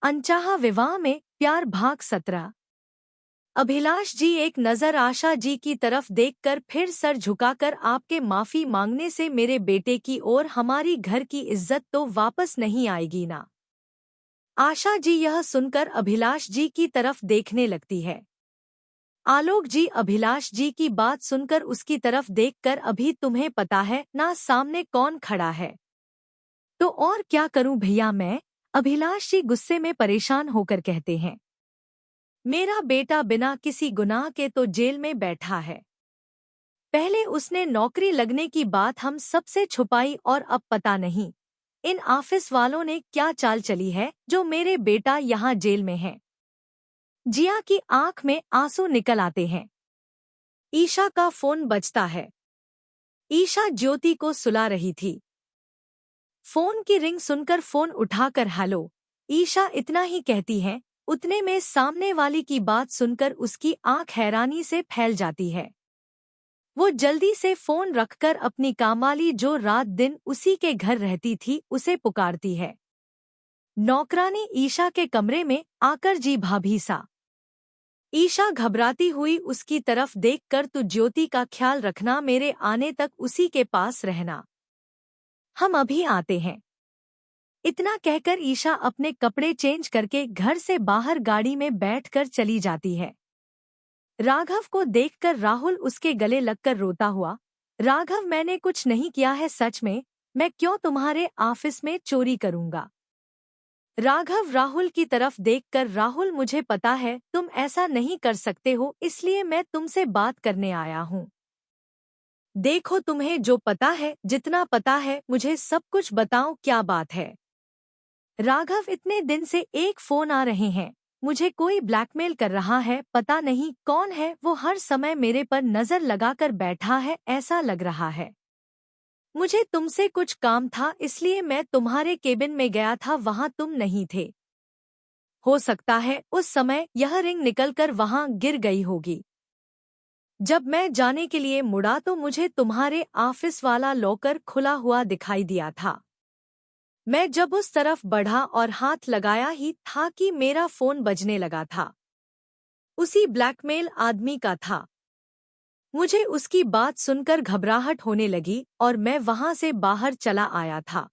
अनचाहा विवाह में प्यार भाग 17। अभिलाष जी एक नज़र आशा जी की तरफ देखकर फिर सर झुकाकर आपके माफी मांगने से मेरे बेटे की और हमारी घर की इज्जत तो वापस नहीं आएगी ना। आशा जी यह सुनकर अभिलाष जी की तरफ देखने लगती है। आलोक जी अभिलाष जी की बात सुनकर उसकी तरफ देखकर अभी तुम्हें पता है ना सामने कौन खड़ा है। तो और क्या करूं भैया मैं, अभिलाष जी गुस्से में परेशान होकर कहते हैं। मेरा बेटा बिना किसी गुनाह के तो जेल में बैठा है। पहले उसने नौकरी लगने की बात हम सबसे छुपाई और अब पता नहीं इन ऑफिस वालों ने क्या चाल चली है जो मेरे बेटा यहाँ जेल में है। जिया की आंख में आंसू निकल आते हैं। ईशा का फोन बजता है। ईशा ज्योति को सुला रही थी। फोन की रिंग सुनकर फोन उठाकर हेलो ईशा इतना ही कहती है। उतने में सामने वाली की बात सुनकर उसकी आंख हैरानी से फैल जाती है। वो जल्दी से फोन रखकर अपनी कामवाली जो रात दिन उसी के घर रहती थी उसे पुकारती है। नौकरानी ईशा के कमरे में आकर जी भाभी सा। ईशा घबराती हुई उसकी तरफ देखकर तू ज्योति का ख्याल रखना, मेरे आने तक उसी के पास रहना, हम अभी आते हैं। इतना कहकर ईशा अपने कपड़े चेंज करके घर से बाहर गाड़ी में बैठकर चली जाती है। राघव को देखकर राहुल उसके गले लगकर रोता हुआ, राघव मैंने कुछ नहीं किया है, सच में मैं क्यों तुम्हारे ऑफिस में चोरी करूंगा। राघव राहुल की तरफ देखकर, राहुल मुझे पता है तुम ऐसा नहीं कर सकते हो, इसलिए मैं तुमसे बात करने आया हूँ। देखो तुम्हें जो पता है, जितना पता है मुझे सब कुछ बताओ, क्या बात है। राघव इतने दिन से एक फोन आ रहे हैं, मुझे कोई ब्लैकमेल कर रहा है, पता नहीं कौन है वो, हर समय मेरे पर नजर लगाकर बैठा है ऐसा लग रहा है। मुझे तुमसे कुछ काम था इसलिए मैं तुम्हारे केबिन में गया था, वहां तुम नहीं थे। हो सकता है उस समय यह रिंग निकलकर वहां गिर गई होगी। जब मैं जाने के लिए मुड़ा तो मुझे तुम्हारे ऑफिस वाला लॉकर खुला हुआ दिखाई दिया था। मैं जब उस तरफ बढ़ा और हाथ लगाया ही था कि मेरा फोन बजने लगा था। उसी ब्लैकमेल आदमी का था। मुझे उसकी बात सुनकर घबराहट होने लगी और मैं वहां से बाहर चला आया था।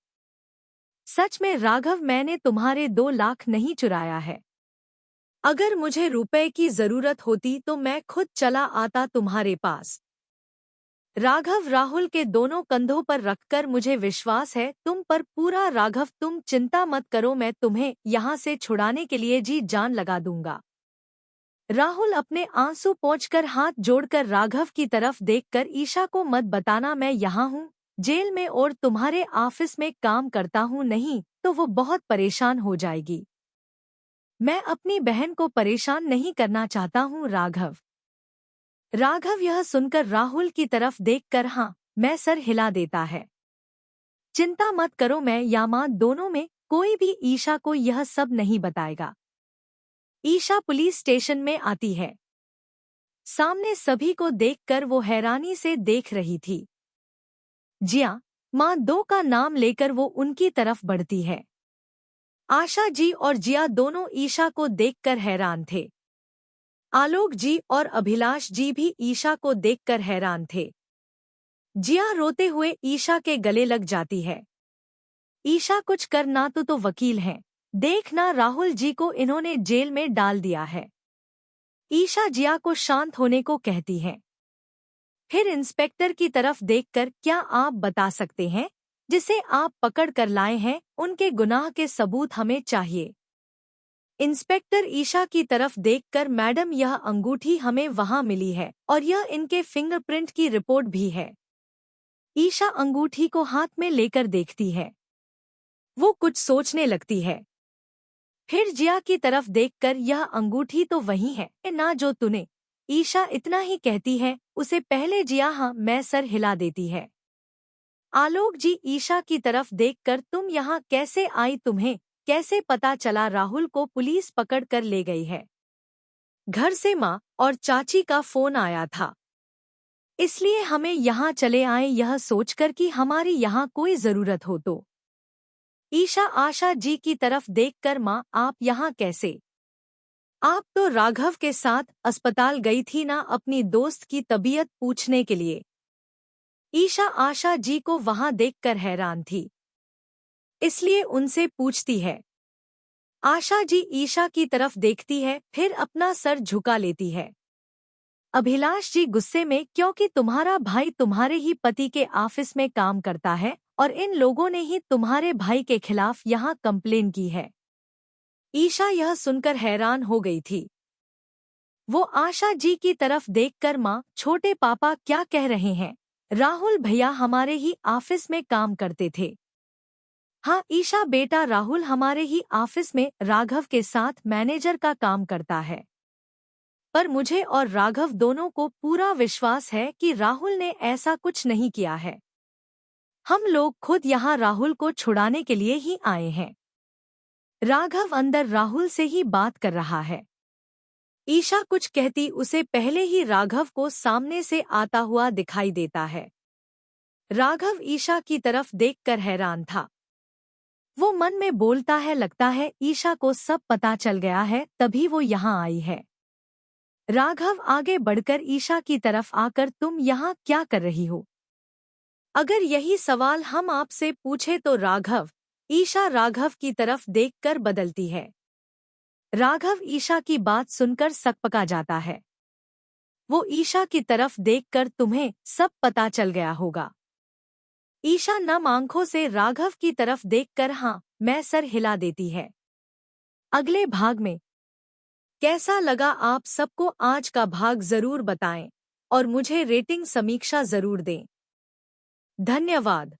सच में राघव, मैंने तुम्हारे 2 लाख नहीं चुराया है। अगर मुझे रुपए की जरूरत होती तो मैं खुद चला आता तुम्हारे पास। राघव राहुल के दोनों कंधों पर रखकर, मुझे विश्वास है तुम पर पूरा। राघव तुम चिंता मत करो, मैं तुम्हें यहाँ से छुड़ाने के लिए जी जान लगा दूंगा। राहुल अपने आंसू पोंछकर हाथ जोड़कर राघव की तरफ देखकर, ईशा को मत बताना मैं यहाँ हूँ जेल में और तुम्हारे ऑफिस में काम करता हूँ, नहीं तो वो बहुत परेशान हो जाएगी। मैं अपनी बहन को परेशान नहीं करना चाहता हूँ राघव। राघव यह सुनकर राहुल की तरफ देखकर हाँ मैं सर हिला देता है। चिंता मत करो, मैं या माँ दोनों में कोई भी ईशा को यह सब नहीं बताएगा। ईशा पुलिस स्टेशन में आती है। सामने सभी को देखकर वो हैरानी से देख रही थी। जिया माँ 2 का नाम लेकर वो उनकी तरफ बढ़ती है। आशा जी और जिया दोनों ईशा को देखकर हैरान थे। आलोक जी और अभिलाष जी भी ईशा को देखकर हैरान थे। जिया रोते हुए ईशा के गले लग जाती है। ईशा कुछ कर ना तो वकील हैं, देखना राहुल जी को इन्होंने जेल में डाल दिया है। ईशा जिया को शांत होने को कहती है। फिर इंस्पेक्टर की तरफ देखकर, क्या आप बता सकते हैं जिसे आप पकड़ कर लाए हैं, उनके गुनाह के सबूत हमें चाहिए। इंस्पेक्टर ईशा की तरफ देखकर, मैडम यह अंगूठी हमें वहां मिली है और यह इनके फिंगरप्रिंट की रिपोर्ट भी है। ईशा अंगूठी को हाथ में लेकर देखती है। वो कुछ सोचने लगती है। फिर जिया की तरफ देखकर, यह अंगूठी तो वही है ना जो तूने। ईशा इतना ही कहती है। उसे पहले जिया हाँ मैं सर हिला देती है। आलोक जी ईशा की तरफ देखकर, तुम यहाँ कैसे आई, तुम्हें कैसे पता चला राहुल को पुलिस पकड़ कर ले गई है। घर से माँ और चाची का फोन आया था, इसलिए हमें यहाँ चले आए, यह सोचकर कि हमारी यहाँ कोई जरूरत हो तो। ईशा आशा जी की तरफ देखकर, माँ आप यहाँ कैसे? आप तो राघव के साथ अस्पताल गई थी ना अपनी दोस्त की तबीयत पूछने के लिए। ईशा आशा जी को वहां देखकर हैरान थी, इसलिए उनसे पूछती है। आशा जी ईशा की तरफ देखती है, फिर अपना सर झुका लेती है। अभिलाष जी गुस्से में, क्योंकि तुम्हारा भाई तुम्हारे ही पति के ऑफिस में काम करता है और इन लोगों ने ही तुम्हारे भाई के खिलाफ यहाँ कंप्लेन की है। ईशा यह सुनकर हैरान हो गई थी। वो आशा जी की तरफ देखकर, माँ छोटे पापा क्या कह रहे हैं? राहुल भैया हमारे ही ऑफिस में काम करते थे। हाँ ईशा बेटा, राहुल हमारे ही ऑफिस में राघव के साथ मैनेजर का काम करता है। पर मुझे और राघव दोनों को पूरा विश्वास है कि राहुल ने ऐसा कुछ नहीं किया है। हम लोग खुद यहाँ राहुल को छुड़ाने के लिए ही आए हैं। राघव अंदर राहुल से ही बात कर रहा है। ईशा कुछ कहती उसे पहले ही राघव को सामने से आता हुआ दिखाई देता है। राघव ईशा की तरफ देखकर हैरान था। वो मन में बोलता है, लगता है ईशा को सब पता चल गया है, तभी वो यहाँ आई है। राघव आगे बढ़कर ईशा की तरफ आकर, तुम यहाँ क्या कर रही हो? अगर यही सवाल हम आपसे पूछे तो राघव। ईशा राघव की तरफ देखकर बदलती है। राघव ईशा की बात सुनकर सकपका जाता है। वो ईशा की तरफ देखकर, तुम्हें सब पता चल गया होगा। ईशा नम आंखों से राघव की तरफ देखकर हाँ मैं सर हिला देती है। अगले भाग में कैसा लगा आप सबको आज का भाग जरूर बताएं और मुझे रेटिंग समीक्षा जरूर दें। धन्यवाद।